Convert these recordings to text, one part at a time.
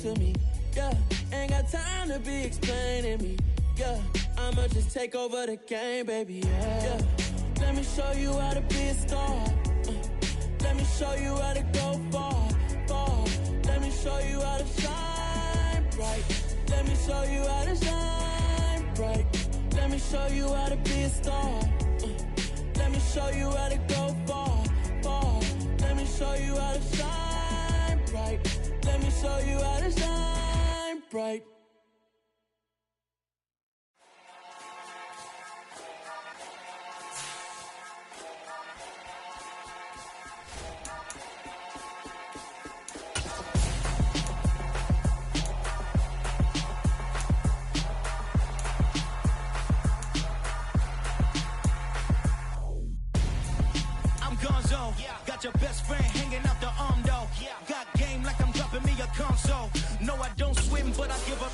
to me. Yeah, ain't got time to be explaining me. Yeah, I'ma just take over the game, baby. Yeah. Let me show you how to be a star. Let me show you how to go far, far. Let me show you how to shine bright. Let me show you how to shine bright. Let me show you how to be a star. Let me show you how to go far, far. Let me show you how to shine bright. Let me show you how to shine bright. Got your best friend hanging out the arm though. Got game like I'm dropping me a console. No, I don't swim, but I give a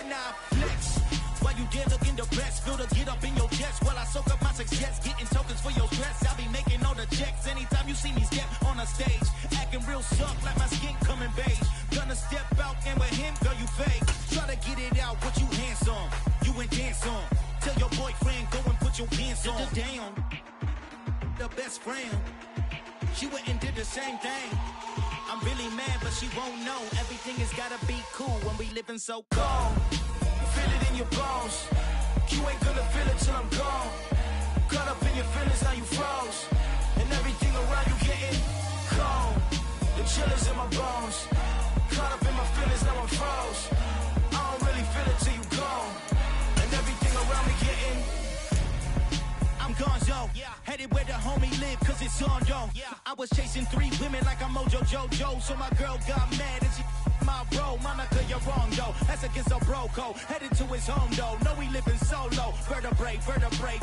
nah flex. While you there looking depressed, feel the get up in your chest while I soak up my success, getting tokens for your stress. I'll be making all the checks anytime you see me step on a stage, acting real suck like my skin coming beige. Gonna step out and with him, girl, you fake. Try to get it out, but you handsome, you ain't dance on. Tell your boyfriend go and put your pants on. Down, the best friend. She went and did the same thing. I'm really mad, but she won't know. Everything has gotta be cool when we living so cold. Feel it in your bones. You ain't gonna feel it till I'm gone. Caught up in your feelings, now you froze. And everything around you getting cold. The chill is in my bones. Caught up in my feelings, now I'm froze. I don't really feel it till you gone. And everything around me getting I'm gonzo, headed where the homie live, cause it's on, yo. I was chasing 3 women like I'm Mojo Jojo, so my girl got mad and she my bro. Monica, you're wrong, though. That's against a bro code. Headed to his home, though. No, we living solo. Vertebrae,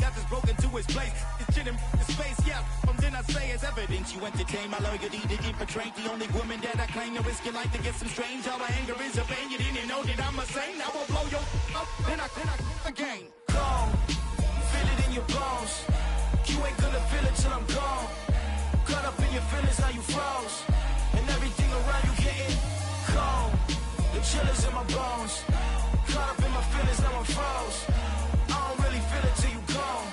got this broken to his place. This shit in his face, yeah. From then I say it's evidence you entertain my loyalty to infiltrate the only woman that I claim to risk your life to get some strange. All my anger is a pain. You didn't know that I'm a saint. I will blow your up, then I again. Gone. Feel it in your bones. You ain't gonna feel it till I'm gone. Caught up in your feelings, now you froze. And everything around you getting cold. The chill is in my bones. Caught up in my feelings, now I'm froze. I don't really feel it till you gone.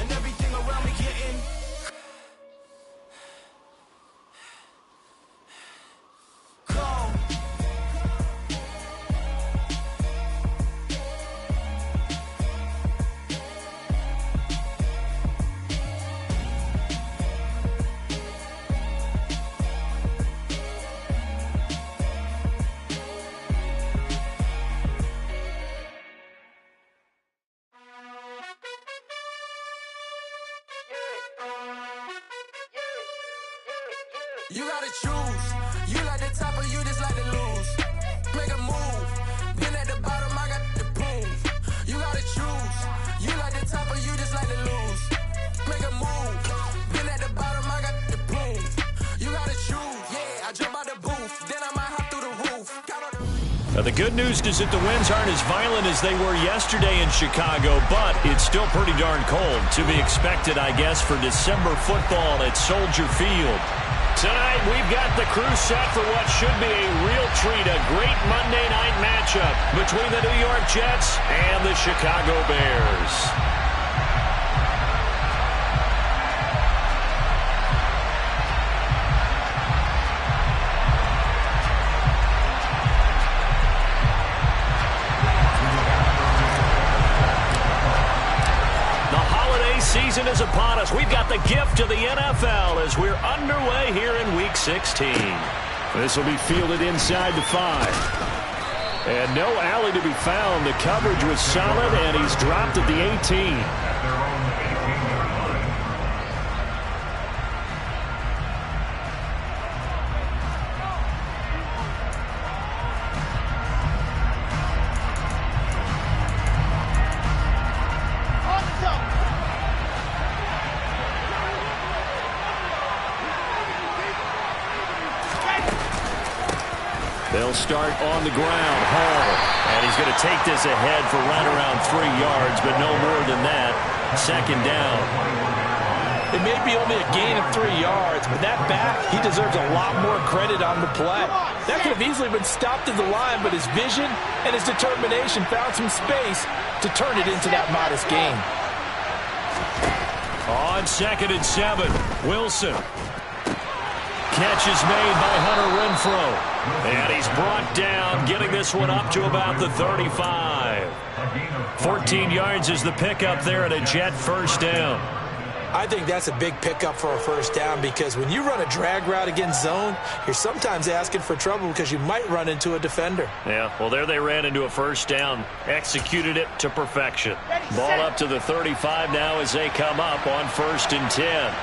And everything around me getting cold. You gotta choose. You like the top or you just like to lose. Make a move. Been at the bottom, I got the prove. You gotta choose. You like the top or you just like to lose. Make a move. Been at the bottom, I got the prove. You gotta choose. Yeah, I jump out the booth. Then I might hop through the roof. Now, the good news is that the winds aren't as violent as they were yesterday in Chicago, but it's still pretty darn cold. To be expected, I guess, for December football at Soldier Field. Tonight, we've got the crew set for what should be a real treat, a great Monday night matchup between the New York Jets and the Chicago Bears. Season is upon us. We've got the gift of the NFL as we're underway here in Week 16. This will be fielded inside the 5. And no alley to be found. The coverage was solid, and he's dropped at the 18. They'll start on the ground. Hall. And he's going to take this ahead for right around 3 yards, but no more than that. Second down. It may be only a gain of 3 yards, but that back, he deserves a lot more credit on the play. That could have easily been stopped at the line, but his vision and his determination found some space to turn it into that modest gain. On 2nd and 7, Wilson. Catch is made by Hunter Renfrow. And he's brought down, getting this one up to about the 35. 14 yards is the pickup there at a Jet first down. I think that's a big pickup for a first down because when you run a drag route against zone, you're sometimes asking for trouble because you might run into a defender. Yeah, well, there they ran into a first down. Executed it to perfection. Ball up to the 35 now as they come up on 1st and 10.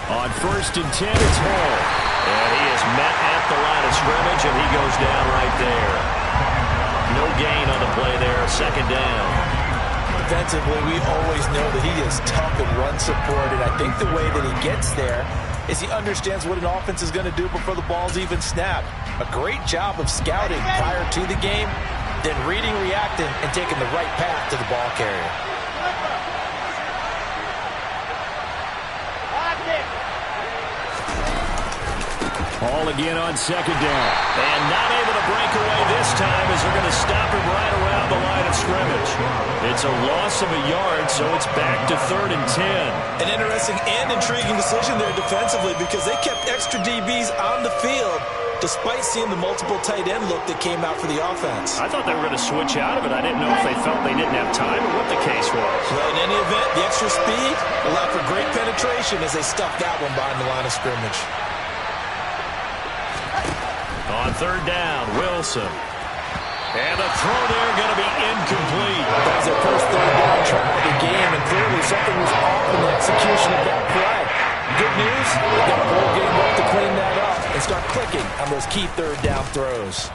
On 1st and 10, it's Hall. And he is met at the line of scrimmage, and he goes down right there. No gain on the play there, 2nd down. Defensively, we always know that he is tough and run support, and I think the way that he gets there is he understands what an offense is going to do before the ball's even snapped. A great job of scouting prior to the game, then reading, reacting, and taking the right path to the ball carrier. Hall again on 2nd down. And not able to break away this time as they're going to stop him right around the line of scrimmage. It's a loss of a yard, so it's back to 3rd and 10. An interesting and intriguing decision there defensively because they kept extra DBs on the field despite seeing the multiple tight end look that came out for the offense. I thought they were going to switch out of it. I didn't know if they felt they didn't have time or what the case was. Well, in any event, the extra speed allowed for great penetration as they stuffed that one behind the line of scrimmage. On 3rd down, Wilson. And the throw there going to be incomplete. That was their first 3rd down try of the game, and clearly something was off in the execution of that play. Good news, they've got a bowl game left to clean that up and start clicking on those key 3rd down throws.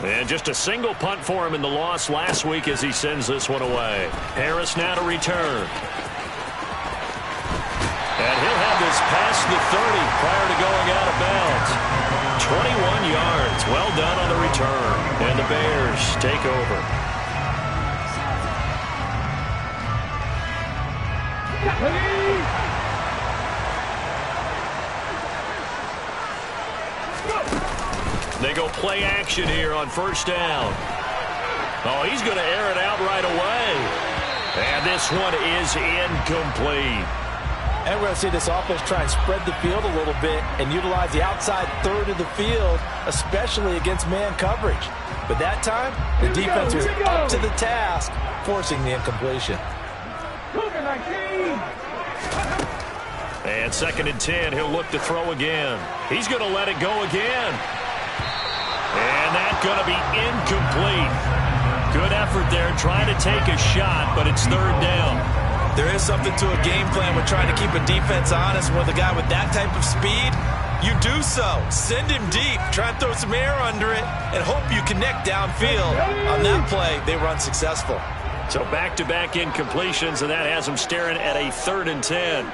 And just a single punt for him in the loss last week as he sends this one away. Harris now to return. And he'll have this past the 30 prior to going out of bounds. 21 yards. Well done on the return. And the Bears take over. They go play action here on 1st down. Oh, he's going to air it out right away. And this one is incomplete. And we're going to see this offense try and spread the field a little bit and utilize the outside 3rd of the field, especially against man coverage. But that time, the defense was up to the task, forcing the incompletion. And 2nd and 10, he'll look to throw again. He's going to let it go again. And that's going to be incomplete. Good effort there trying to take a shot, but it's 3rd down. There is something to a game plan with trying to keep a defense honest. With a guy with that type of speed, you do so. Send him deep, try and throw some air under it, and hope you connect downfield. On that play, they were unsuccessful. So back-to-back incompletions, and that has them staring at a 3rd and 10.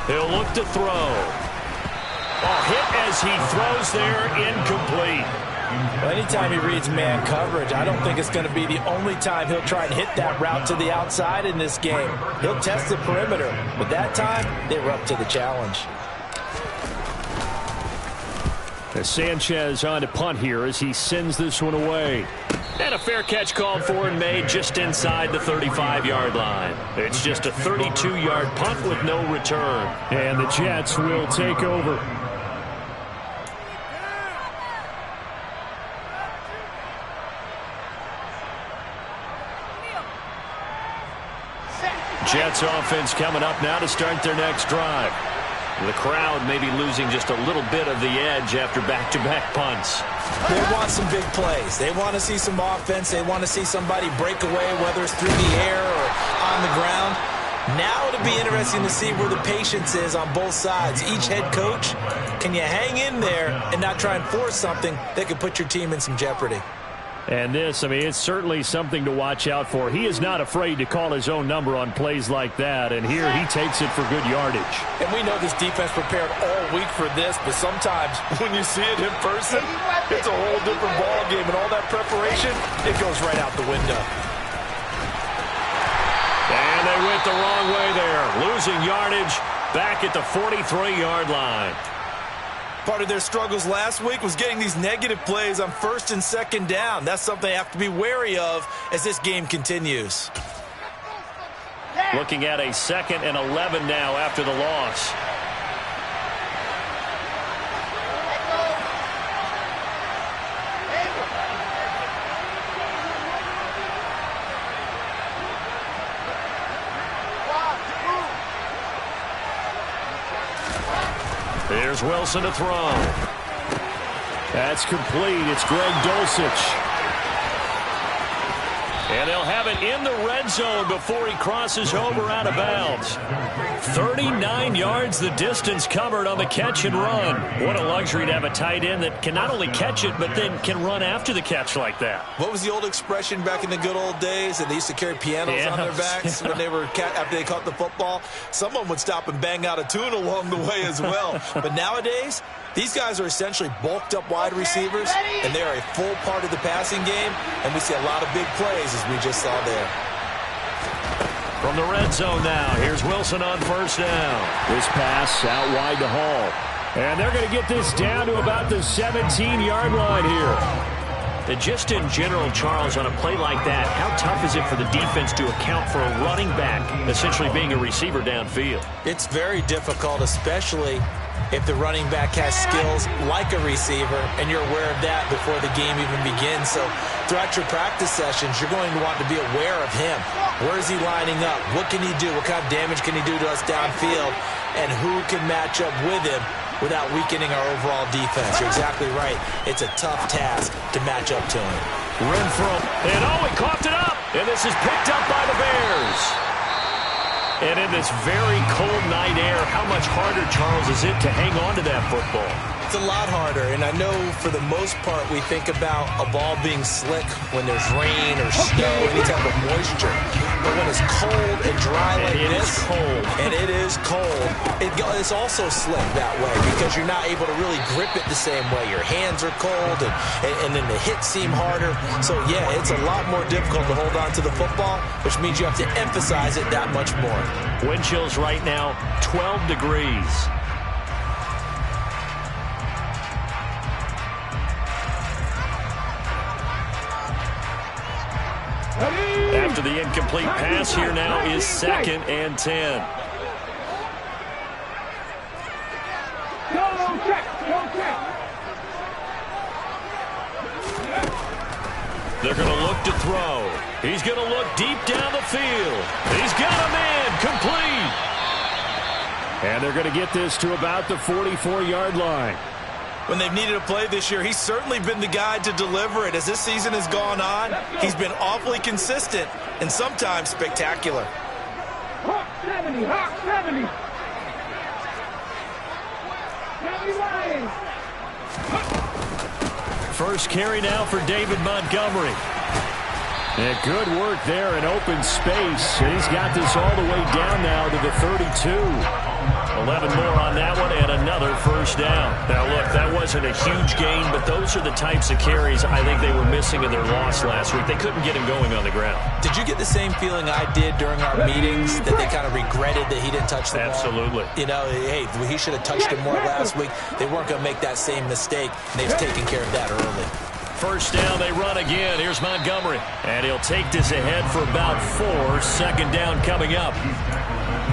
He'll look to throw. Oh, hit as he throws there, incomplete. Well, anytime he reads man coverage, I don't think it's going to be the only time he'll try and hit that route to the outside in this game. He'll test the perimeter, but that time, they were up to the challenge. Sanchez on to punt here as he sends this one away. And a fair catch called for and made just inside the 35-yard line. It's just a 32-yard punt with no return. And the Jets will take over. Jets offense coming up now to start their next drive. The crowd may be losing just a little bit of the edge after back-to-back punts. They want some big plays. They want to see some offense. They want to see somebody break away, whether it's through the air or on the ground. Now it'll be interesting to see where the patience is on both sides. Each head coach, can you hang in there and not try and force something that could put your team in some jeopardy? And this, I mean, it's certainly something to watch out for. He is not afraid to call his own number on plays like that, and here he takes it for good yardage. And we know this defense prepared all week for this, but sometimes when you see it in person, it's a whole different ball game, and all that preparation, it goes right out the window. And they went the wrong way there, losing yardage back at the 43-yard line. Part of their struggles last week was getting these negative plays on 1st and 2nd down. That's something they have to be wary of as this game continues. Looking at a 2nd and 11 now after the loss. Here's Wilson to throw. That's complete. It's Greg Dulcich. And they'll have it in the red zone before he crosses over out of bounds. 39 yards the distance covered on the catch and run. What a luxury to have a tight end that can not only catch it, but then can run after the catch like that. What was the old expression back in the good old days? That they used to carry pianos on their backs when they were after they caught the football. Someone would stop and bang out a tune along the way as well. But nowadays, these guys are essentially bulked up wide receivers, and they are a full part of the passing game, and we see a lot of big plays as we just saw there. From the red zone now, here's Wilson on 1st down. This pass out wide to Hall. And they're going to get this down to about the 17-yard line here. And just in general, Charles, on a play like that, how tough is it for the defense to account for a running back essentially being a receiver downfield? It's very difficult, especially if the running back has skills like a receiver, and you're aware of that before the game even begins. So throughout your practice sessions, you're going to want to be aware of him. Where is he lining up? What can he do? What kind of damage can he do to us downfield? And who can match up with him without weakening our overall defense? You're exactly right. It's a tough task to match up to him. Renfro, and he coughed it up. And this is picked up by the Bears. And in this very cold night air, how much harder, Charles, is it to hang on to that football? It's a lot harder, and I know for the most part we think about a ball being slick when there's rain or snow, any type of moisture. But when it's cold and dry like this, and it is cold, it's also slick that way because you're not able to really grip it the same way. Your hands are cold, and then the hits seem harder. So, yeah, it's a lot more difficult to hold on to the football, which means you have to emphasize it that much more. Wind chills right now, 12 degrees. After the incomplete pass, here now is 2nd and 10. They're going to look to throw. He's going to look deep down the field. He's got him in, complete. And they're going to get this to about the 44-yard line. When they've needed a play this year, he's certainly been the guy to deliver it. As this season has gone on, he's been awfully consistent and sometimes spectacular. Hawk 70, Hawk 70. First carry now for David Montgomery. And good work there in open space. And he's got this all the way down now to the 32. 11 more on that one and another 1st down. Now, look, that wasn't a huge gain, but those are the types of carries I think they were missing in their loss last week. They couldn't get him going on the ground. Did you get the same feeling I did during our meetings that they kind of regretted that he didn't touch the ball? Absolutely. You know, hey, he should have touched it more last week. They weren't going to make that same mistake, and they've taken care of that early. 1st down, they run again. Here's Montgomery. And he'll take this ahead for about 4. 2nd down coming up.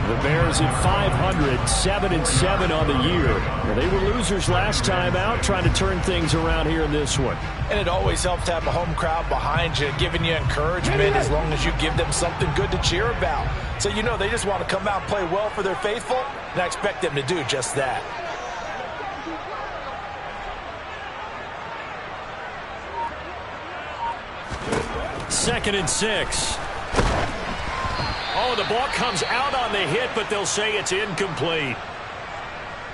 The Bears at 500, 7-7 on the year. Well, they were losers last time out, trying to turn things around here in this one. And it always helps to have a home crowd behind you, giving you encouragement as long as you give them something good to cheer about. So, you know, they just want to come out and play well for their faithful, and I expect them to do just that. Second and 6. Oh, the ball comes out on the hit, but they'll say it's incomplete.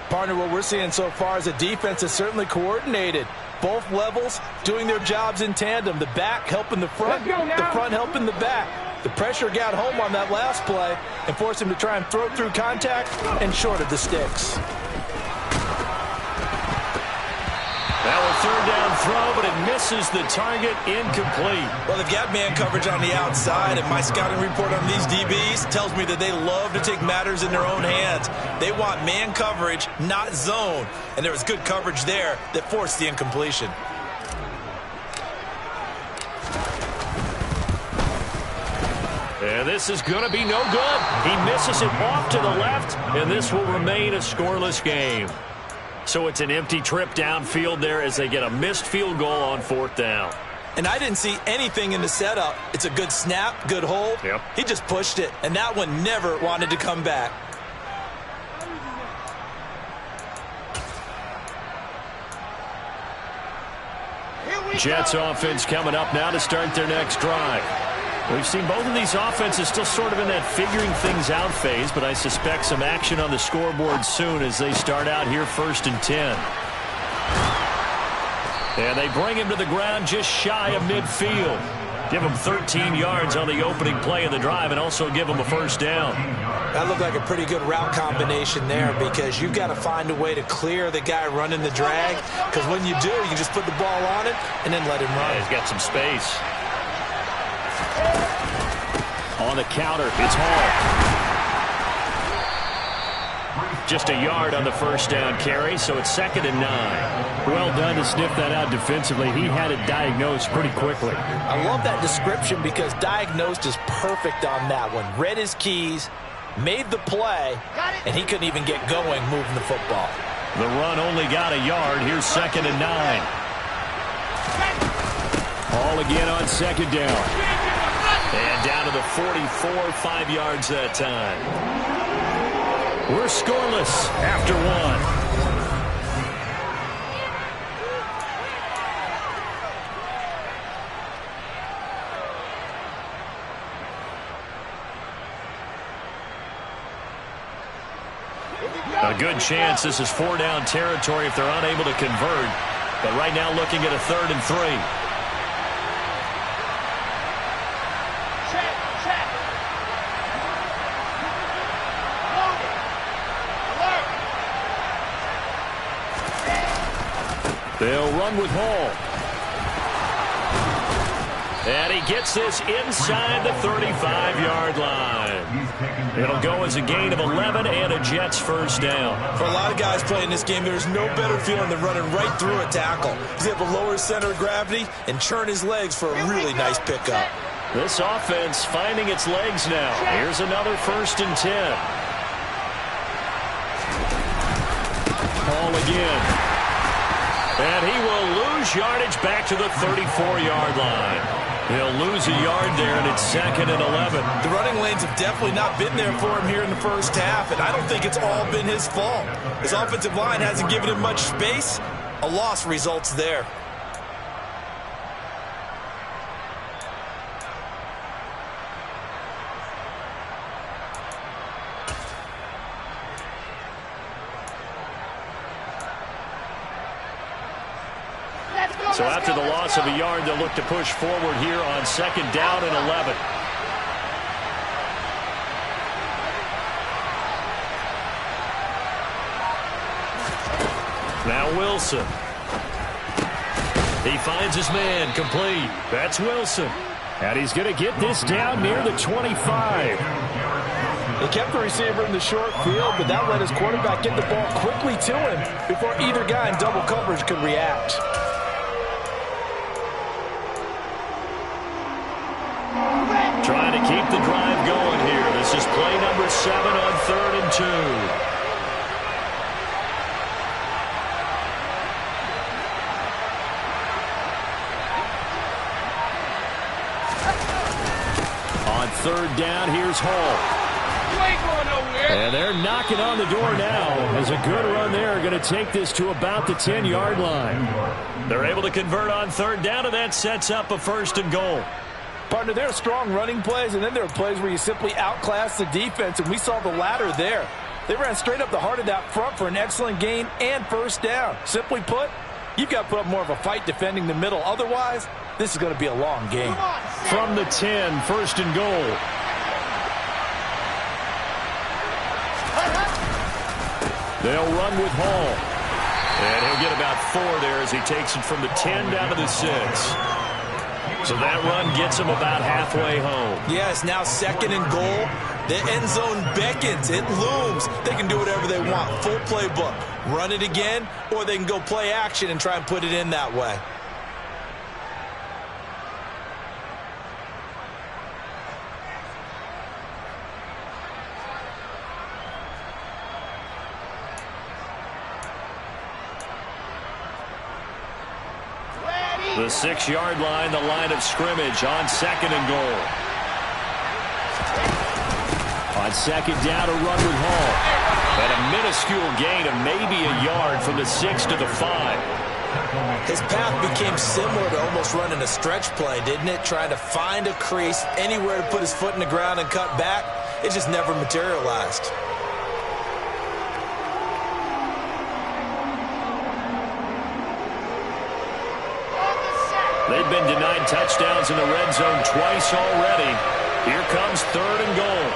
Partner, what we're seeing so far is a defense that's certainly coordinated. Both levels doing their jobs in tandem. The back helping the front, the front helping the back. The pressure got home on that last play and forced him to try and throw through contact and short of the sticks. Now a third down throw, but it misses the target, incomplete. Well, they've got man coverage on the outside, and my scouting report on these DBs tells me that they love to take matters in their own hands. They want man coverage, not zone, and there was good coverage there that forced the incompletion. And this is going to be no good. He misses it off to the left, and this will remain a scoreless game. So it's an empty trip downfield there as they get a missed field goal on fourth down. And I didn't see anything in the setup. It's a good snap, good hold. Yep. He just pushed it, and that one never wanted to come back. Jets offense coming up now to start their next drive. We've seen both of these offenses still sort of in that figuring things out phase, but I suspect some action on the scoreboard soon as they start out here 1st and 10. And they bring him to the ground just shy of midfield. Give him 13 yards on the opening play of the drive and also give him a first down. That looked like a pretty good route combination there because you've got to find a way to clear the guy running the drag, because when you do, you just put the ball on it and then let him run. Yeah, he's got some space. On the counter, it's Hall. Just a yard on the first down carry, so it's 2nd and 9. Well done to sniff that out defensively. He had it diagnosed pretty quickly. I love that description because diagnosed is perfect on that one. Read his keys, made the play, and he couldn't even get going moving the football. The run only got a yard. Here's 2nd and 9. Hall again on 2nd down. And down to the 44, 5 yards that time. We're scoreless after one. A good chance this is 4-down territory if they're unable to convert. But right now looking at a 3rd and 3. They'll run with Hall. And he gets this inside the 35-yard line. It'll go as a gain of 11 and a Jets first down. For a lot of guys playing this game, there's no better feeling than running right through a tackle. He's able to lower his center of gravity and churn his legs for a really nice pickup. This offense finding its legs now. Here's another 1st and 10. Hall again. And he will lose yardage back to the 34-yard line. He'll lose a yard there, and it's 2nd and 11. The running lanes have definitely not been there for him here in the first half, and I don't think it's all been his fault. His offensive line hasn't given him much space. A loss results there. So after the loss of a yard, they'll look to push forward here on 2nd down and 11. Now Wilson. He finds his man, complete. That's Wilson. And he's going to get this down near the 25. They kept the receiver in the short field, but that let his quarterback get the ball quickly to him before either guy in double coverage could react. Trying to keep the drive going here. This is play number 7 on 3rd and 2. On 3rd down, here's Hall. And they're knocking on the door now as a good run there going to take this to about the 10-yard line. They're able to convert on 3rd down, and that sets up a 1st and goal. Partner, there are strong running plays, and then there are plays where you simply outclass the defense, and we saw the latter there. They ran straight up the heart of that front for an excellent gain and first down. Simply put, you've got to put up more of a fight defending the middle. Otherwise, this is going to be a long game. From the 10, first and goal. They'll run with Hall. And he'll get about 4 there as he takes it from the 10 down to the 6. So that run gets him about halfway home. Yes, now second and goal. The end zone beckons. It looms. They can do whatever they want. Full playbook. Run it again, or they can go play action and try and put it in that way. The 6-yard line, the line of scrimmage on second and goal. On second down, a run with Hall. And a minuscule gain of maybe a yard from the 6 to the 5. His path became similar to almost running a stretch play, didn't it? Trying to find a crease, anywhere to put his foot in the ground and cut back. It just never materialized. They've been denied touchdowns in the red zone twice already. Here comes third and goal.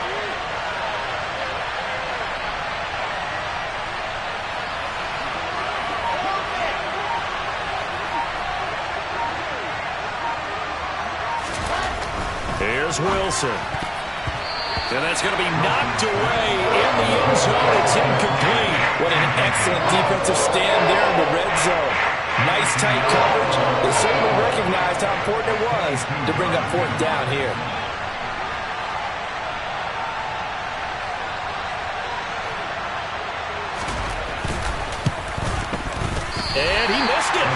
Here's Wilson. And that's going to be knocked away in the end zone. It's incomplete. What an excellent defensive stand there in the red zone. Nice tight coverage. They certainly recognized how important it was to bring up fourth down here. And he missed it.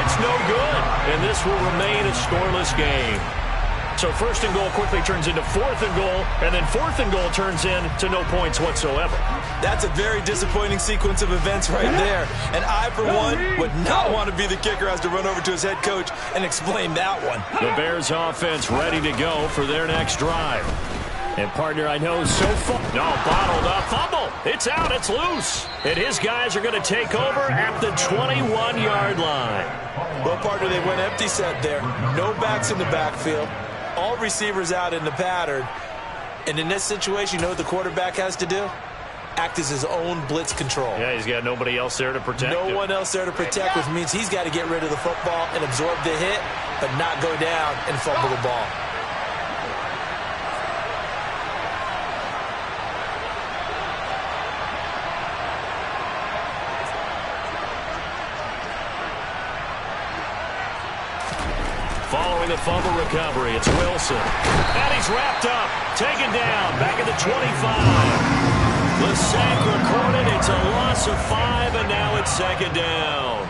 It's no good. And this will remain a scoreless game. So first and goal quickly turns into fourth and goal, and then fourth and goal turns into no points whatsoever. That's a very disappointing sequence of events right there. And I, for one, would not want to be the kicker as to run over to his head coach and explain that one. The Bears offense ready to go for their next drive. And partner, I know so far. No, bottled up. Fumble. It's out. It's loose. And his guys are going to take over at the 21-yard line. Well, partner, they went empty set there. No backs in the backfield. All receivers out in the pattern. And in this situation, you know what the quarterback has to do? Act as his own blitz control. Yeah, he's got nobody else there to protect him. No one else there to protect, which means he's got to get rid of the football and absorb the hit, but not go down and fumble the ball. Following the fumble recovery, it's Wilson. And he's wrapped up, taken down, back at the 25. The sack recorded, it's a loss of 5, and now it's second down.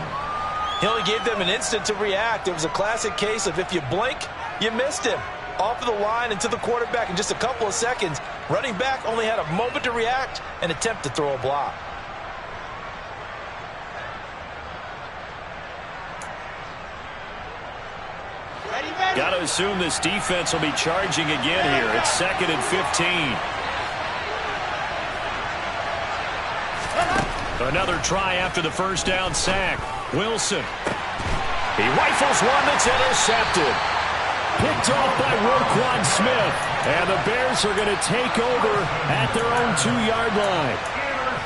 He only gave them an instant to react. It was a classic case of if you blink, you missed him. Off of the line and to the quarterback in just a couple of seconds. Running back only had a moment to react and attempt to throw a block. Got to assume this defense will be charging again here. It's second and 15. Another try after the first down sack. Wilson. He rifles one that's intercepted. Picked off by Roquan Smith. And the Bears are going to take over at their own 2-yard line.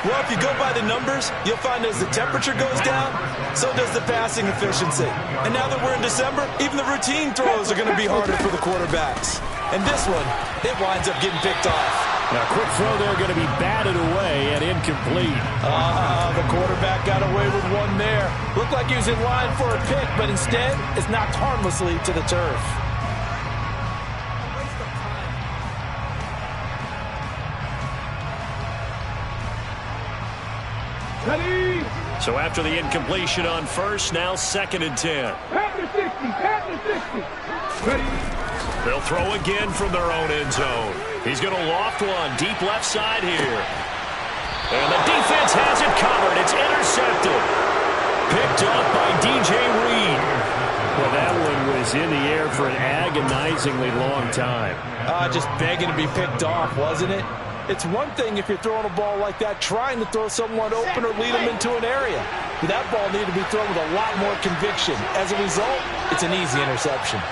Well, if you go by the numbers, you'll find as the temperature goes down, so does the passing efficiency. And now that we're in December, even the routine throws are going to be harder for the quarterbacks. And this one, it winds up getting picked off. Now, quick throw there going to be batted away and incomplete. The quarterback got away with one there. Looked like he was in line for a pick, but instead, it's knocked harmlessly to the turf. So after the incompletion on first, now second and 10. Pat the 60, pat the 60. Ready. They'll throw again from their own end zone. He's going to loft one deep left side here. And the defense has it covered. It's intercepted. Picked up by DJ Reed. Well, that one was in the air for an agonizingly long time. Just begging to be picked off, wasn't it? It's one thing if you're throwing a ball like that, trying to throw someone open or lead them into an area. But that ball needed to be thrown with a lot more conviction. As a result, it's an easy interception.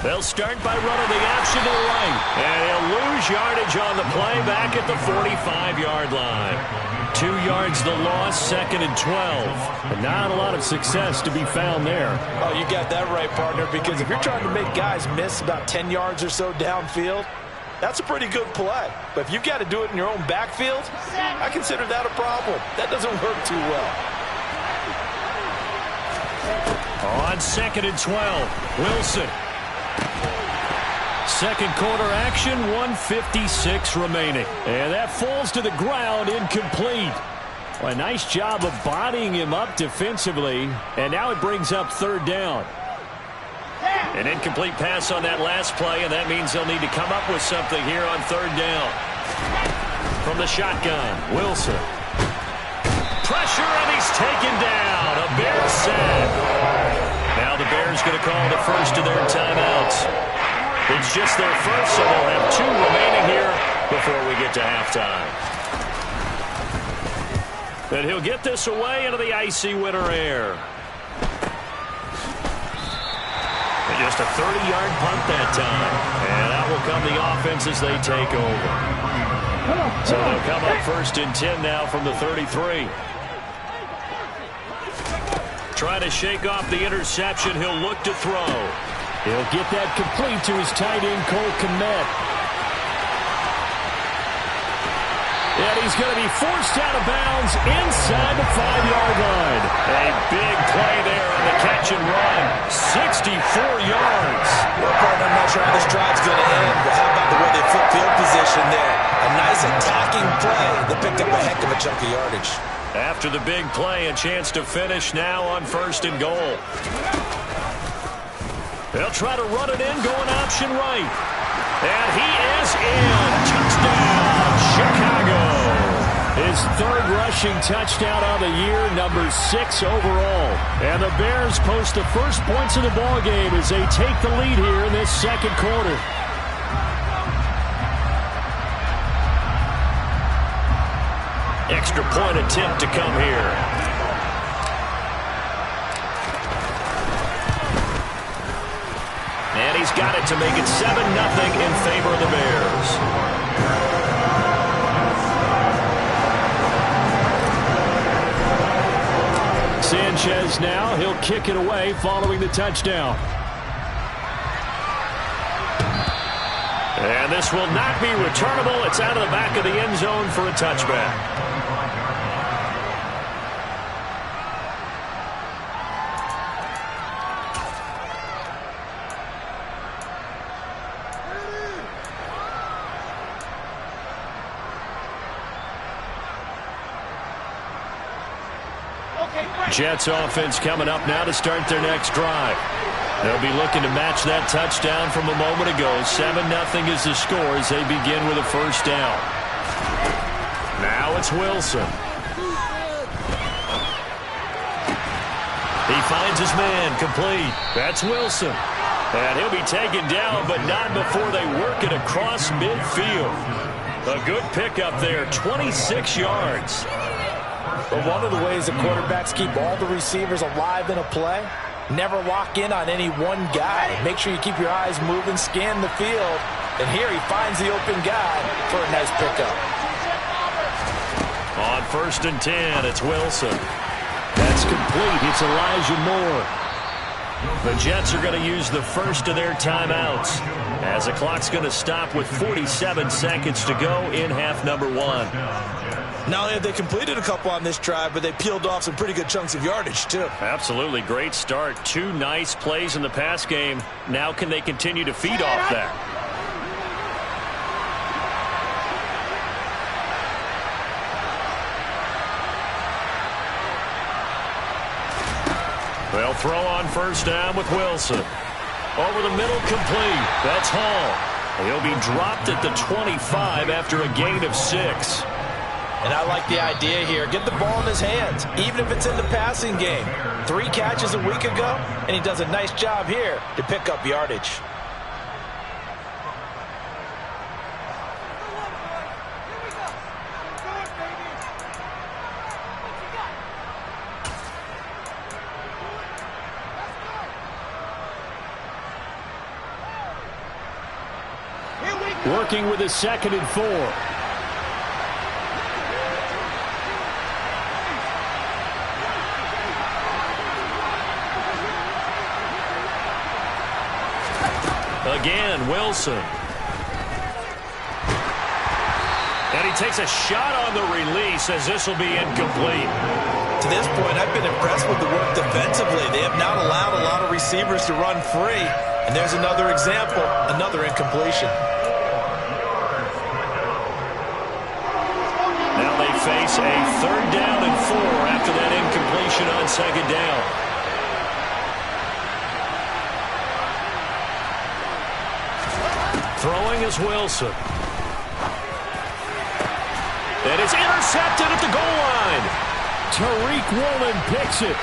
They'll start by running the option to the right. And he'll lose yardage on the play back at the 45-yard line. 2 yards the loss, 2nd and 12. And not a lot of success to be found there. Oh, you got that right, partner, because if you're trying to make guys miss about 10 yards or so downfield, that's a pretty good play. But if you've got to do it in your own backfield, I consider that a problem. That doesn't work too well. On 2nd and 12, Wilson. Second quarter action, 1:56 remaining. And that falls to the ground, incomplete. Well, a nice job of bodying him up defensively. And now it brings up 3rd down. An incomplete pass on that last play, and that means they'll need to come up with something here on 3rd down. From the shotgun, Wilson. Pressure, and he's taken down. A Bears sack. Now the Bears going to call the first of their timeouts. It's just their first, so they'll have 2 remaining here before we get to halftime. And he'll get this away into the icy winter air. And just a 30-yard punt that time. And out will come the offense as they take over. So they'll come up 1st and 10 now from the 33. Trying to shake off the interception. He'll look to throw. He'll get that complete to his tight end, Cole Kmet. And he's going to be forced out of bounds inside the 5-yard line. A big play there on the catch and run. 64 yards. Well, partner, I'm not sure how this drive's going to end, but how about the way they flip field position there? A nice attacking play that picked up a heck of a chunk of yardage. After the big play, a chance to finish now on 1st and goal. They'll try to run it in, going option right. And he is in. Touchdown, Chicago. His 3rd rushing touchdown of the year, number 6 overall. And the Bears post the first points of the ballgame as they take the lead here in this 2nd quarter. Extra point attempt to come here. And he's got it to make it 7-0 in favor of the Bears. Sanchez now, he'll kick it away following the touchdown. And this will not be returnable. It's out of the back of the end zone for a touchback. Jets offense coming up now to start their next drive. They'll be looking to match that touchdown from a moment ago. 7-0 is the score as they begin with a 1st down. Now it's Wilson. He finds his man, complete. That's Wilson. And he'll be taken down, but not before they work it across midfield. A good pickup there, 26 yards. But one of the ways the quarterbacks keep all the receivers alive in a play, never lock in on any one guy. Make sure you keep your eyes moving, scan the field. And here he finds the open guy for a nice pickup. On 1st and 10, it's Wilson. That's complete. It's Elijah Moore. The Jets are going to use the first of their timeouts as the clock's going to stop with 47 seconds to go in half number 1. Not only have they completed a couple on this drive, but they peeled off some pretty good chunks of yardage, too. Absolutely. Great start. 2 nice plays in the pass game. Now can they continue to feed off that? They'll throw on 1st down with Wilson. Over the middle, complete. That's Hall. He'll be dropped at the 25 after a gain of 6. And I like the idea here. Get the ball in his hands, even if it's in the passing game. 3 catches a week ago, and he does a nice job here to pick up yardage. Working with a 2nd and 4. Again, Wilson. And he takes a shot on the release as this will be incomplete. To this point, I've been impressed with the work defensively. They have not allowed a lot of receivers to run free. And there's another example, another incompletion. Now they face a 3rd down and 4 after that incompletion on 2nd down. Throwing is Wilson. And it's intercepted at the goal line. Tariq Woolen picks it.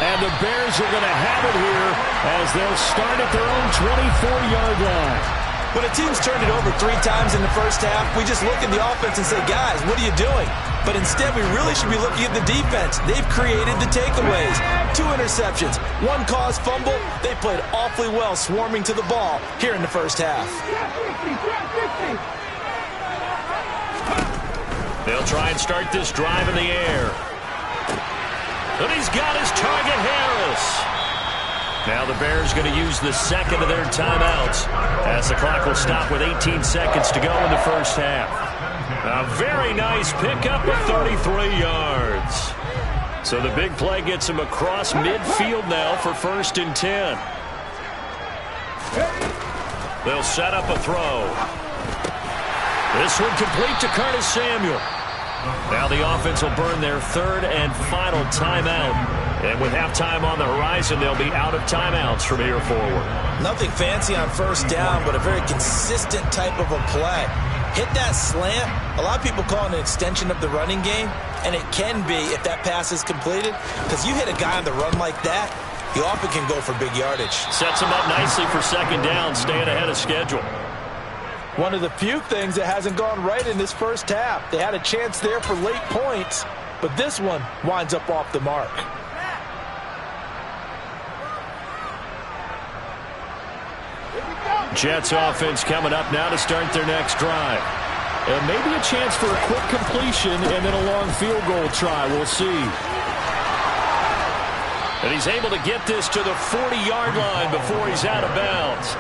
And the Bears are going to have it here as they'll start at their own 24-yard line. When a team's turned it over 3 times in the first half, we just look at the offense and say, guys, what are you doing? But instead, we really should be looking at the defense. They've created the takeaways. 2 interceptions, 1 caused fumble. They played awfully well swarming to the ball here in the first half. They'll try and start this drive in the air. And he's got his target, Harris. Now the Bears going to use the 2nd of their timeouts as the clock will stop with 18 seconds to go in the first half. A very nice pickup of 33 yards. So the big play gets him across midfield now for 1st and 10. They'll set up a throw. This one complete to Curtis Samuel. Now the offense will burn their 3rd and final timeout. And with halftime on the horizon, they'll be out of timeouts from here forward. Nothing fancy on 1st down, but a very consistent type of a play. Hit that slant. A lot of people call it an extension of the running game, and it can be if that pass is completed. Because you hit a guy on the run like that, he often can go for big yardage. Sets him up nicely for 2nd down, staying ahead of schedule. One of the few things that hasn't gone right in this first half. They had a chance there for late points, but this one winds up off the mark. Jets offense coming up now to start their next drive. And maybe a chance for a quick completion and then a long field goal try. We'll see. And he's able to get this to the 40-yard line before he's out of bounds.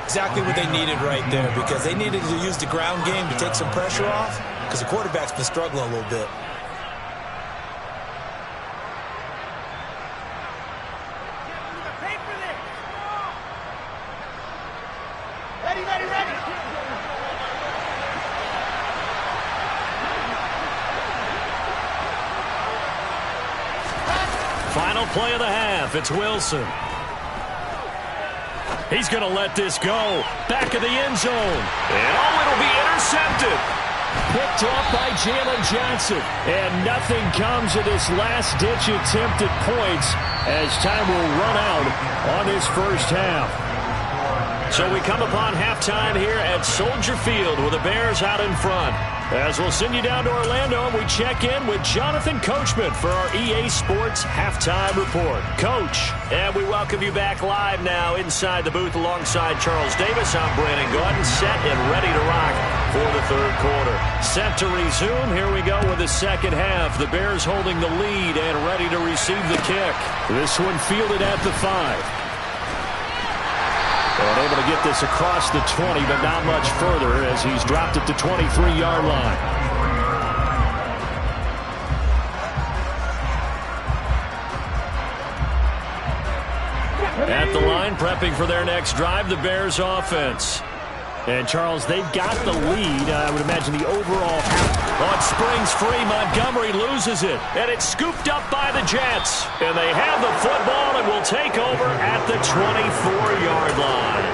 Exactly what they needed right there, because they needed to use the ground game to take some pressure off, because the quarterback's been struggling a little bit. Final play of the half. It's Wilson. He's going to let this go. Back of the end zone. And it'll be intercepted. Picked off by Jalen Johnson. And nothing comes of this last-ditch attempt at points as time will run out on this first half. So we come upon halftime here at Soldier Field with the Bears out in front. As we'll send you down to Orlando, and we check in with Jonathan Coachman for our EA Sports Halftime Report. Coach, and we welcome you back live now inside the booth alongside Charles Davis. I'm Brandon Gaudin, set and ready to rock for the 3rd quarter. Set to resume. Here we go with the second half. The Bears holding the lead and ready to receive the kick. This one fielded at the 5. And able to get this across the 20, but not much further as he's dropped it to 23-yard line. At the line, prepping for their next drive, the Bears offense. And, Charles, they've got the lead. I would imagine the overall on springs free. Montgomery loses it. And it's scooped up by the Jets. And they have the football and will take over at the 24-yard line.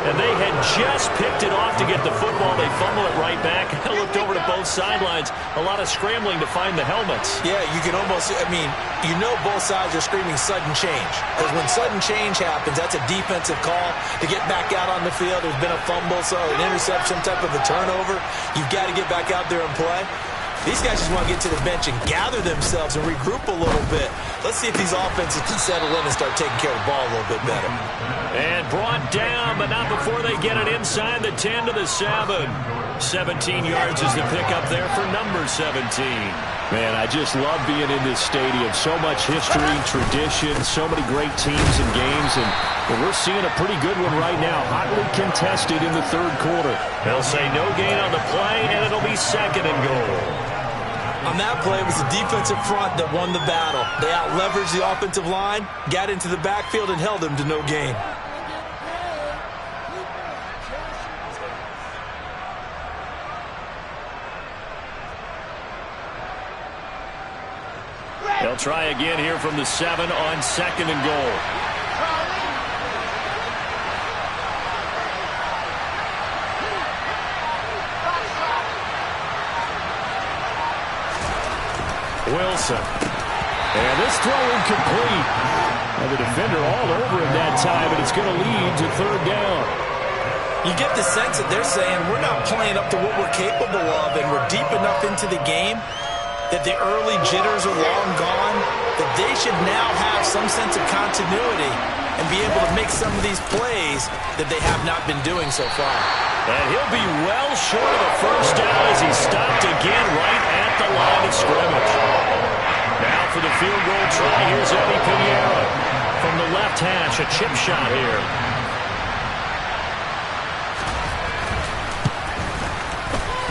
and they had just picked it off to get the football. They fumble it right back. I looked over to both sidelines. A lot of scrambling to find the helmets. Yeah, you can almost, you know both sides are screaming sudden change. Because when sudden change happens, that's a defensive call to get back out on the field. There's been a fumble, so an interception, some type of a turnover. You've got to get back out there and play. These guys just want to get to the bench and gather themselves and regroup a little bit. Let's see if these offenses can settle in and start taking care of the ball a little bit better. And brought down, but not before they get it inside the 10 to the 7. 17 yards is the pickup there for number 17. Man, I just love being in this stadium. So much history, tradition, so many great teams and games, and we're seeing a pretty good one right now. Hotly contested in the third quarter. They'll say no gain on the play, and it'll be 2nd and goal. On that play, it was the defensive front that won the battle. They out-leveraged the offensive line, got into the backfield, and held them to no gain. They'll try again here from the 7 on 2nd and goal. Wilson. And this throw incomplete. And the defender all over him that time, and it's going to lead to 3rd down. You get the sense that they're saying we're not playing up to what we're capable of, and we're deep enough into the game that the early jitters are long gone, that they should now have some sense of continuity and be able to make some of these plays that they have not been doing so far. And he'll be well short of the 1st down as he stopped again right at the line of scrimmage. Now for the field goal try, here's Eddie Pinheiro. From the left hash, a chip shot here.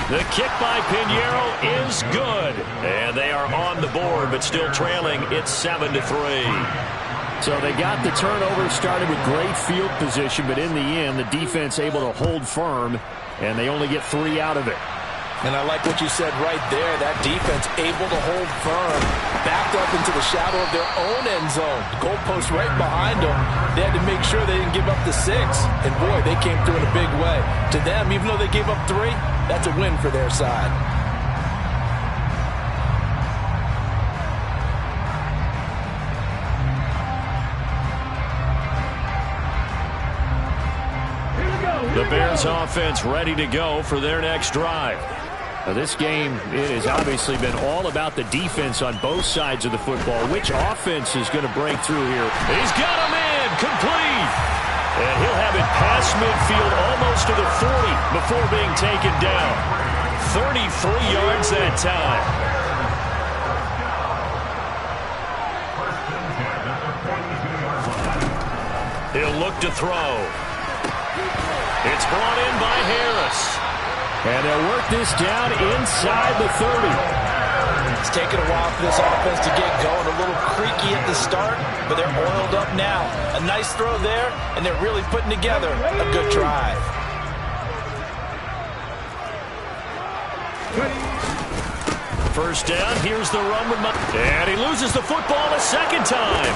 The kick by Pinheiro is good. And they are on the board, but still trailing. It's 7-3. So they got the turnover, started with great field position, but in the end, the defense able to hold firm, and they only get 3 out of it. And I like what you said right there. That defense able to hold firm, backed up into the shadow of their own end zone. The goalpost right behind them. They had to make sure they didn't give up the 6. And, boy, they came through in a big way. To them, even though they gave up 3, that's a win for their side. The Bears offense ready to go for their next drive. Now this game, it has obviously been all about the defense on both sides of the football. Which offense is going to break through here? He's got a man complete. And he'll have it past midfield almost to the 40 before being taken down. 33 yards that time. He'll look to throw. It's brought in by Harris. And they'll work this down inside the 30. It's taken a while for this offense to get going. A little creaky at the start, but they're oiled up now. A nice throw there, and they're really putting together a good drive. First down, here's the run with and he loses the football a second time.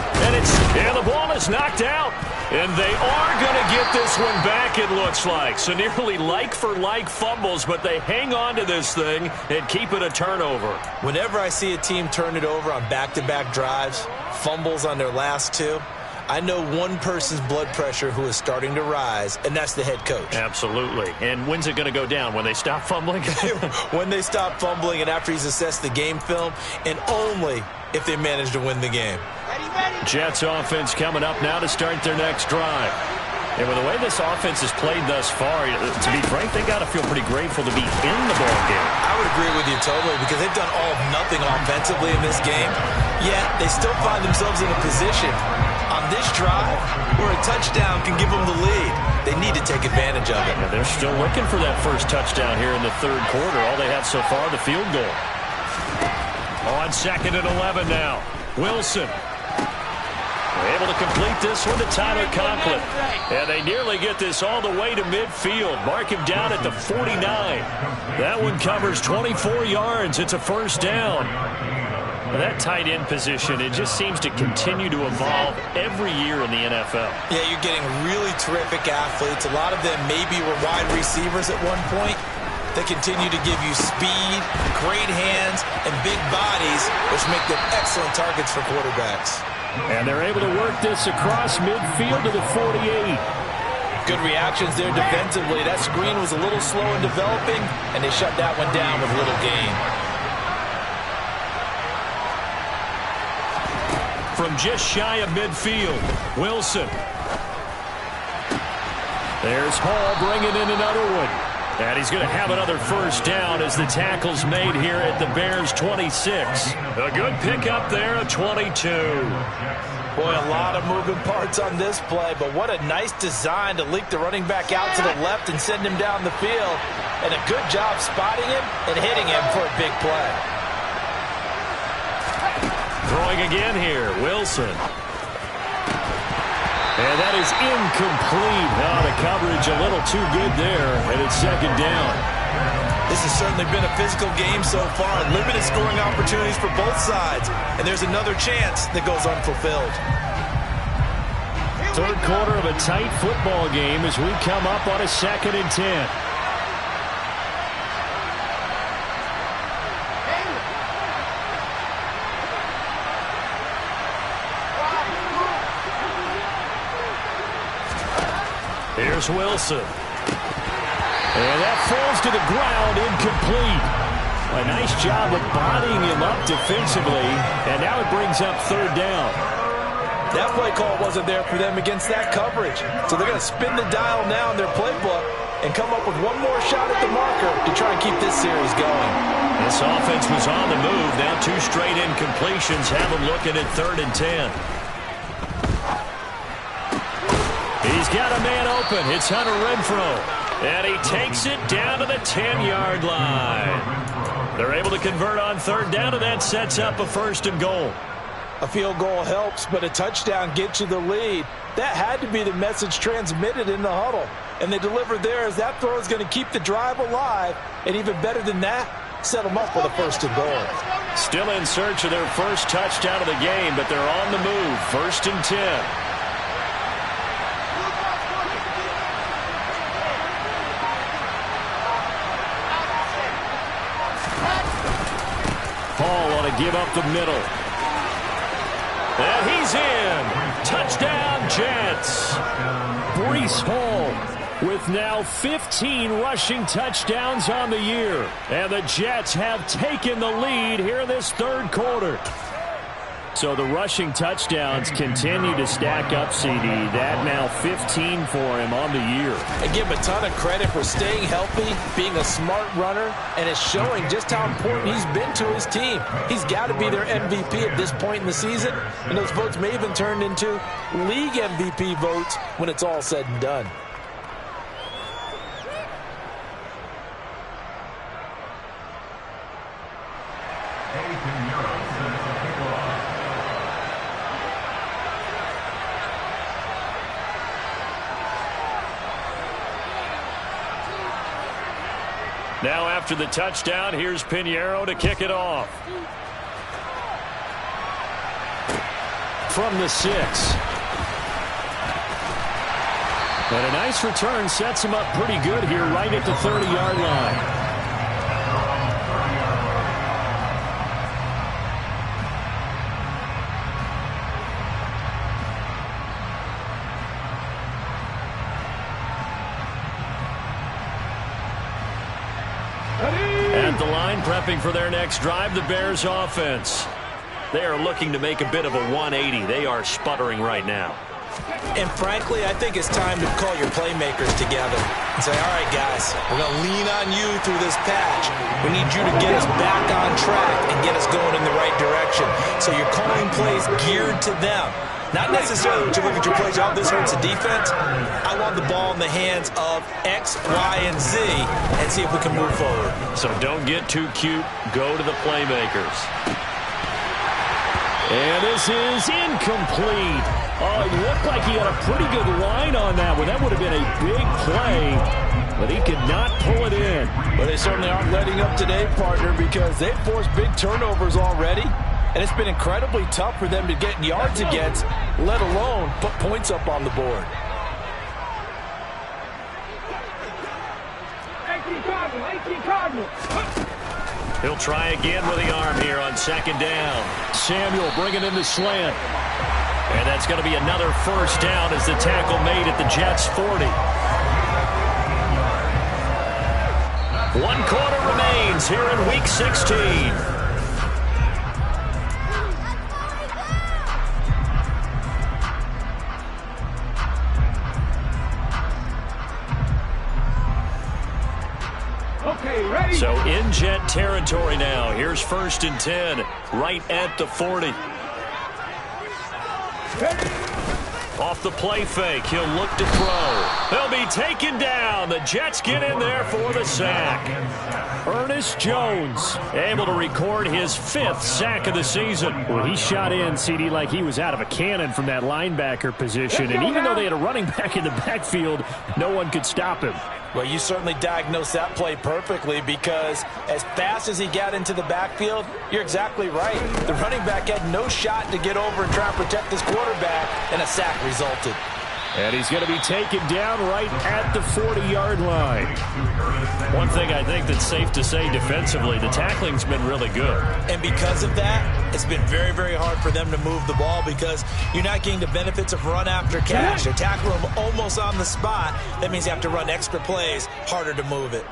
And the ball is knocked out. And they are going to get this one back, it looks like. So nearly like-for-like fumbles, but they hang on to this thing and keep it a turnover. Whenever I see a team turn it over on back-to-back drives, fumbles on their last 2, I know one person's blood pressure who is starting to rise, and that's the head coach. Absolutely. And when's it going to go down? When they stop fumbling? When they stop fumbling and after he's assessed the game film, and only if they manage to win the game. Jets offense coming up now to start their next drive. And with the way this offense has played thus far, to be frank, they got to feel pretty grateful to be in the ball game. I would agree with you totally because they've done all of nothing offensively in this game, yet they still find themselves in a position on this drive where a touchdown can give them the lead. They need to take advantage of it. Yeah, they're still looking for that first touchdown here in the third quarter. All they have so far, the field goal. On 2nd and 11 now. Wilson. Able to complete this one to Tyler Conklin. And they nearly get this all the way to midfield. Mark him down at the 49. That one covers 24 yards. It's a first down. That tight end position, it just seems to continue to evolve every year in the NFL. Yeah, you're getting really terrific athletes. A lot of them maybe were wide receivers at one point. They continue to give you speed, great hands, and big bodies, which make them excellent targets for quarterbacks. And they're able to work this across midfield to the 48. Good reactions there defensively. That screen was a little slow in developing, and they shut that one down with little gain. From just shy of midfield, Wilson. There's Hall bringing in another one. And he's going to have another first down as the tackle's made here at the Bears' 26. A good pickup there, a 22. Boy, a lot of moving parts on this play, but what a nice design to leak the running back out to the left and send him down the field. And a good job spotting him and hitting him for a big play. Throwing again here, Wilson. And that is incomplete. Oh, the coverage a little too good there, and it's second down. This has certainly been a physical game so far. Limited scoring opportunities for both sides. And there's another chance that goes unfulfilled. Third quarter of a tight football game as we come up on a 2nd and 10. Here's Wilson. And that falls to the ground, incomplete. A nice job of bodying him up defensively, and now it brings up third down. That play call wasn't there for them against that coverage. So they're going to spin the dial now in their playbook and come up with one more shot at the marker to try and keep this series going. This offense was on the move. Now 2 straight incompletions have them looking at 3rd and 10. He's got a man open. It's Hunter Renfrow. And he takes it down to the 10-yard line. They're able to convert on 3rd down, and that sets up a 1st and goal. A field goal helps, but a touchdown gets you the lead. That had to be the message transmitted in the huddle. And they delivered there as that throw is going to keep the drive alive. And even better than that, set them up with a 1st and goal. Still in search of their first touchdown of the game, but they're on the move. 1st and 10. Hall on to give up the middle. And he's in. Touchdown, Jets. Breece Hall with now 15 rushing touchdowns on the year. And the Jets have taken the lead here in this 3rd quarter. So the rushing touchdowns continue to stack up, CD. That now 15 for him on the year. And give him a ton of credit for staying healthy, being a smart runner, and it's showing just how important he's been to his team. He's got to be their MVP at this point in the season, and those votes may even turn into league MVP votes when it's all said and done. Now after the touchdown, here's Pinheiro to kick it off. From the 6. And a nice return sets him up pretty good here right at the 30-yard line. At the line, prepping for their next drive, the Bears offense. They are looking to make a bit of a 180. They are sputtering right now. And frankly, I think it's time to call your playmakers together and say, all right, guys, we're going to lean on you through this patch. We need you to get us back on track and get us going in the right direction. So you're calling plays geared to them. Not necessarily when you look at your plays, oh, this hurts the defense. I want the ball in the hands of X, Y, and Z and see if we can move forward. So don't get too cute. Go to the playmakers. And this is incomplete. Oh, it looked like he had a pretty good line on that one. That would have been a big play, but he could not pull it in. But they certainly aren't letting up today, partner, because they've forced big turnovers already. And it's been incredibly tough for them to get yards against, let alone put points up on the board. 18 Cardinals. He'll try again with the arm here on second down. Samuel bringing in the slant. And that's going to be another first down as the tackle made at the Jets' 40. 1 quarter remains here in Week 16. So in Jet territory now. Here's 1st and 10, right at the 40. Off the play fake, he'll look to throw. They'll be taken down. The Jets get in there for the sack. Ernest Jones able to record his 5th sack of the season. Well, he shot in, CD, like he was out of a cannon from that linebacker position. And even though they had a running back in the backfield, no one could stop him. Well, you certainly diagnosed that play perfectly, because as fast as he got into the backfield, you're exactly right. The running back had no shot to get over and try and protect this quarterback, and a sack resulted. And he's going to be taken down right at the 40-yard line. One thing I think that's safe to say defensively, the tackling's been really good. And because of that, it's been very, very hard for them to move the ball, because you're not getting the benefits of run after catch. They're tackling them almost on the spot. That means you have to run extra plays, harder to move it.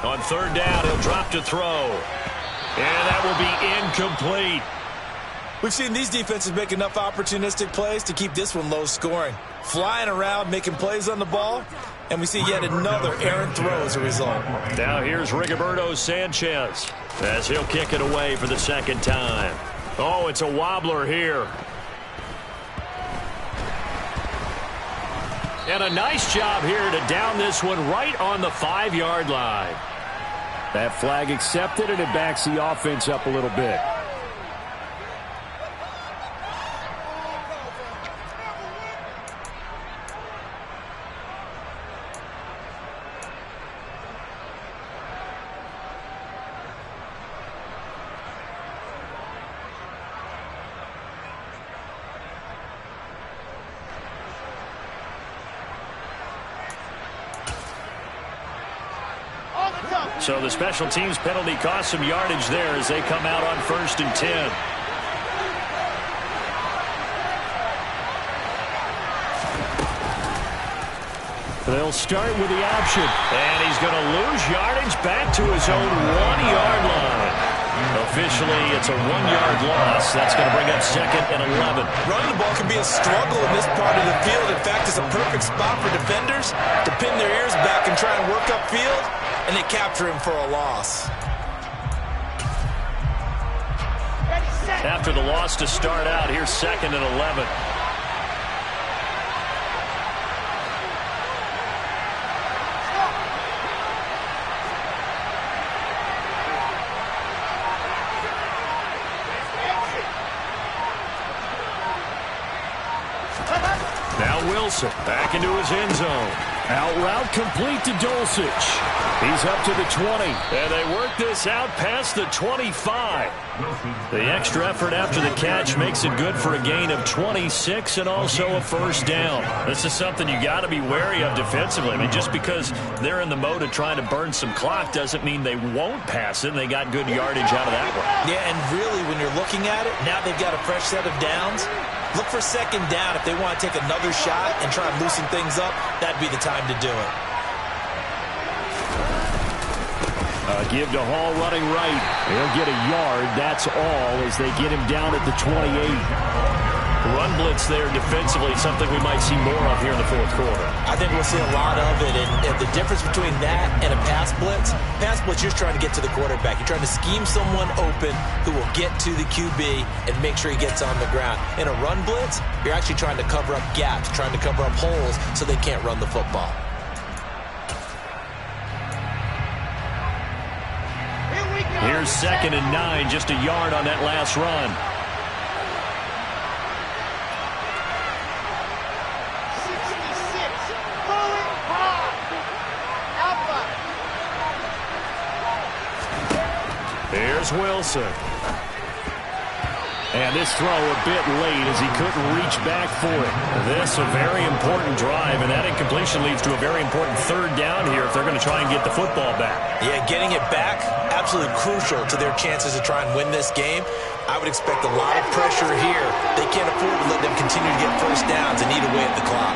On 3rd down, he'll drop to throw. And that will be incomplete. We've seen these defenses make enough opportunistic plays to keep this one low scoring. Flying around, making plays on the ball, and we see yet another errant throw as a result. Now here's Rigoberto Sanchez as he'll kick it away for the 2nd time. Oh, it's a wobbler here. And a nice job here to down this one right on the 5-yard line. That flag accepted, and it backs the offense up a little bit. So the special teams penalty cost some yardage there as they come out on 1st and 10. They'll start with the option. And he's going to lose yardage back to his own 1-yard line. Officially, it's a 1-yard loss. That's going to bring up 2nd and 11. Running the ball can be a struggle in this part of the field. In fact, it's a perfect spot for defenders to pin their ears back and try and work upfield, and they capture him for a loss. After the loss to start out, here's 2nd and 11. Now Wilson back into his end zone. Out route complete to Dulcich. He's up to the 20. And they work this out past the 25. The extra effort after the catch makes it good for a gain of 26 and also a 1st down. This is something you got to be wary of defensively. I mean, just because they're in the mode of trying to burn some clock doesn't mean they won't pass it. They got good yardage out of that one. Yeah, and really, when you're looking at it, now they've got a fresh set of downs. Look for 2nd down. If they want to take another shot and try and loosen things up, that'd be the time to do it. Give to Hall running right. He'll get a yard. That's all as they get him down at the 28. Run blitz there defensively, something we might see more of here in the 4th quarter. I think we'll see a lot of it, and the difference between that and a pass blitz, you're trying to get to the quarterback. You're trying to scheme someone open who will get to the QB and make sure he gets on the ground. In a run blitz, you're actually trying to cover up gaps, trying to cover up holes so they can't run the football. Here's 2nd and 9, just a yard on that last run. Here's Wilson. And this throw a bit late as he couldn't reach back for it. This a very important drive, and that incompletion leads to a very important third down here if they're going to try and get the football back. Yeah, getting it back, absolutely crucial to their chances to try and win this game. I would expect a lot of pressure here. They can't afford to let them continue to get first downs and eat away at the clock.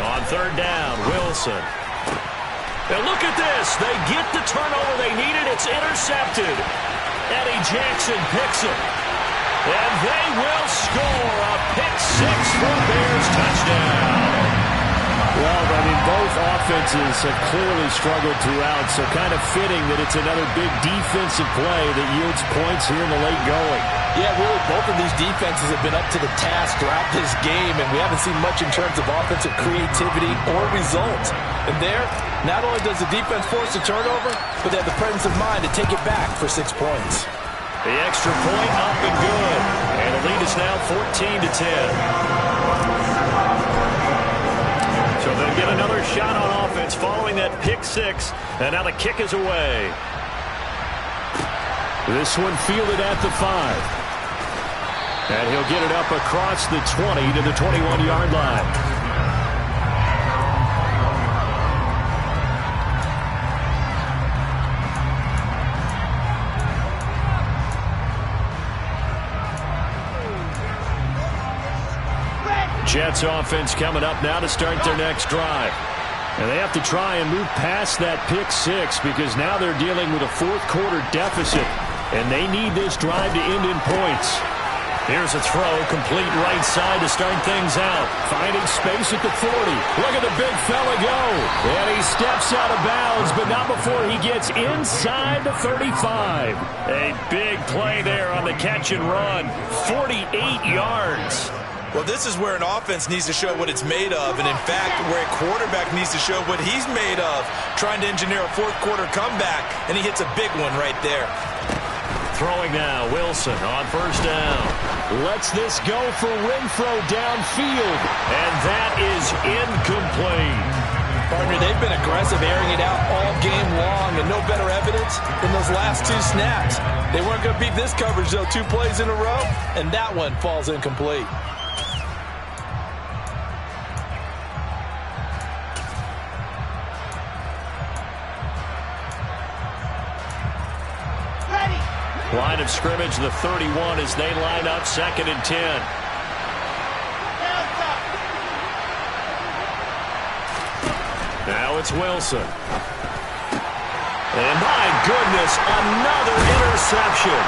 On third down, Wilson. And look at this. They get the turnover they needed. It's intercepted. Eddie Jackson picks it. And they will score a pick six for a Bears touchdown. Well, I mean, both offenses have clearly struggled throughout, so kind of fitting that it's another big defensive play that yields points here in the late going. Yeah, really, both of these defenses have been up to the task throughout this game, and we haven't seen much in terms of offensive creativity or results. And there, not only does the defense force a turnover, but they have the presence of mind to take it back for 6 points. The extra point up and good. And the lead is now 14-10. So they'll get another shot on offense following that pick six. And now the kick is away. This one fielded at the 5. And he'll get it up across the 20 to the 21-yard line. Jets offense coming up now to start their next drive. And they have to try and move past that pick six because now they're dealing with a fourth-quarter deficit, and they need this drive to end in points. Here's a throw, complete right side to start things out. Finding space at the 40. Look at the big fella go. And he steps out of bounds, but not before he gets inside the 35. A big play there on the catch and run. 48 yards. Well, this is where an offense needs to show what it's made of, and in fact, where a quarterback needs to show what he's made of, trying to engineer a fourth-quarter comeback, and he hits a big one right there. Throwing now, Wilson on first down. Lets this go for Renfrow downfield, and that is incomplete. Partner, they've been aggressive, airing it out all game long, and no better evidence than those last 2 snaps. They weren't going to beat this coverage, though, 2 plays in a row, and that one falls incomplete. Line of scrimmage, the 31 as they line up 2nd and 10. Now it's Wilson. And my goodness, another interception.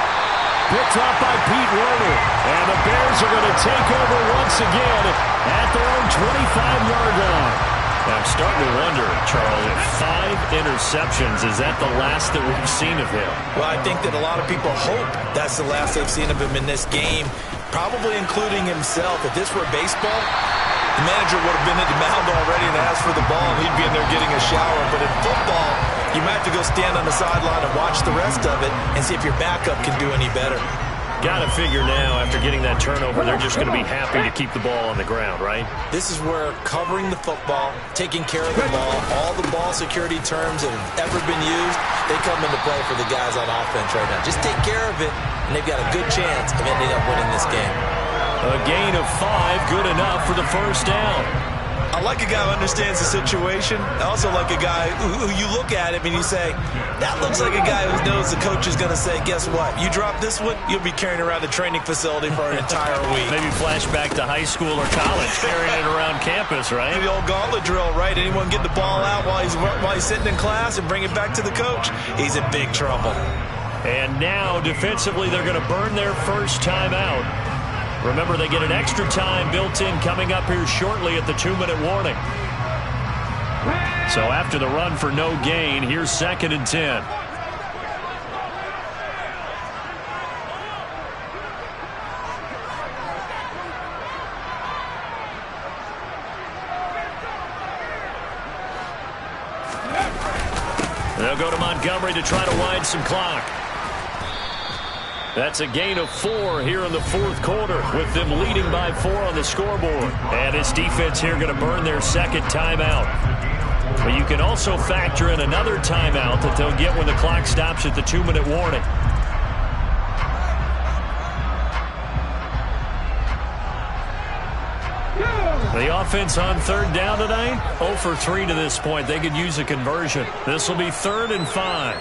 Picked up by Pete Werner. And the Bears are going to take over once again at their own 25-yard line. I'm starting to wonder, Charles, if 5 interceptions, is that the last that we've seen of him? Well, I think that a lot of people hope that's the last they've seen of him in this game, probably including himself. If this were baseball, the manager would have been at the mound already and asked for the ball, and he'd be in there getting a shower. But in football, you might have to go stand on the sideline and watch the rest of it and see if your backup can do any better. Got to figure now, after getting that turnover, they're just going to be happy to keep the ball on the ground, right? This is where covering the football, taking care of the ball, all the ball security terms that have ever been used, they come into play for the guys on offense right now. Just take care of it, and they've got a good chance of ending up winning this game. A gain of 5, good enough for the first down. I like a guy who understands the situation. I also like a guy who you look at him and you say, that looks like a guy who knows the coach is going to say, guess what? You drop this one, you'll be carrying around the training facility for an entire week. Maybe flashback to high school or college, carrying it around campus, right? The old gauntlet drill, right? Anyone get the ball out while he's sitting in class and bring it back to the coach? He's in big trouble. And now, defensively, they're going to burn their first time out. Remember, they get an extra time built in coming up here shortly at the 2-minute warning. So after the run for no gain, here's 2nd and 10. They'll go to Montgomery to try to wind some clock. That's a gain of 4 here in the fourth quarter, with them leading by 4 on the scoreboard. And this defense here going to burn their second timeout. But you can also factor in another timeout that they'll get when the clock stops at the 2-minute warning. The offense on third down tonight, 0 for 3 to this point. They could use a conversion. This will be 3rd and 5.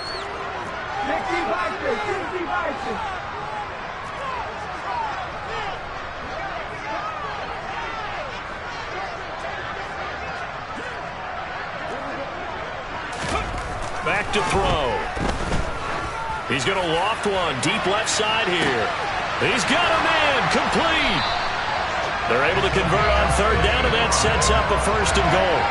Back to throw. He's going to loft one deep left side here. He's got a man complete. They're able to convert on third down, and that sets up a 1st and goal.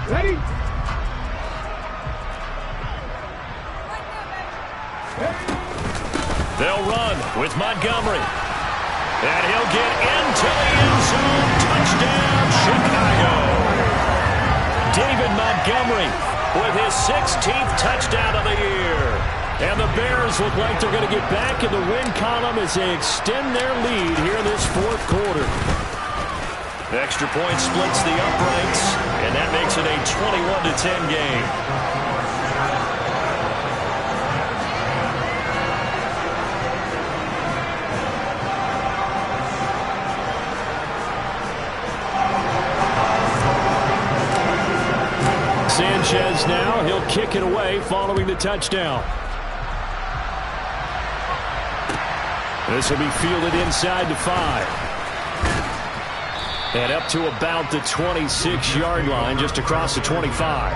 Ready? They'll run with Montgomery. And he'll get into the end zone. Touchdown, Chicago. David Montgomery with his 16th touchdown of the year. And the Bears look like they're going to get back in the win column as they extend their lead here in this 4th quarter. The extra point splits the uprights, and that makes it a 21-10 game. Sanchez now, he'll kick it away following the touchdown. This will be fielded inside the 5. And up to about the 26-yard line, just across the 25.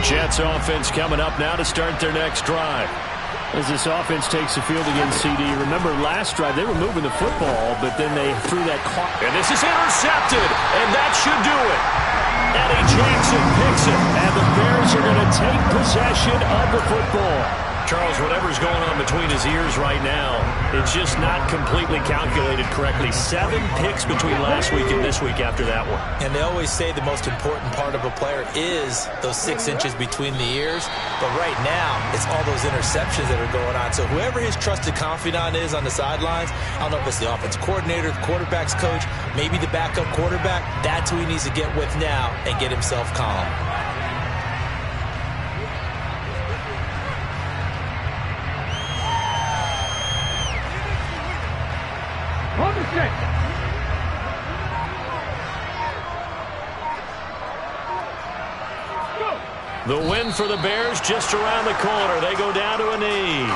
Jets offense coming up now to start their next drive. As this offense takes the field against CD, remember last drive they were moving the football, but then they threw that clock. And this is intercepted, and that should do it. Eddie Jackson picks it, and the Bears are going to take possession of the football. Charles, whatever's going on between his ears right now, it's just not completely calculated correctly. 7 picks between last week and this week after that one. And they always say the most important part of a player is those 6 inches between the ears. But right now, it's all those interceptions that are going on. So whoever his trusted confidant is on the sidelines, I don't know if it's the offense coordinator, the quarterback's coach, maybe the backup quarterback, that's who he needs to get with now and get himself calm. The win for the Bears just around the corner. They go down to a knee.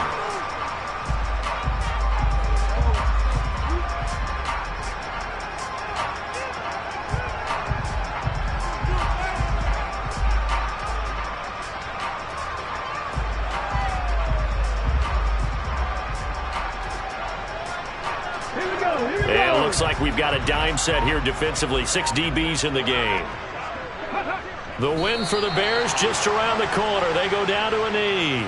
And it looks like we've got a dime set here defensively. 6 DBs in the game. The win for the Bears just around the corner. They go down to a knee.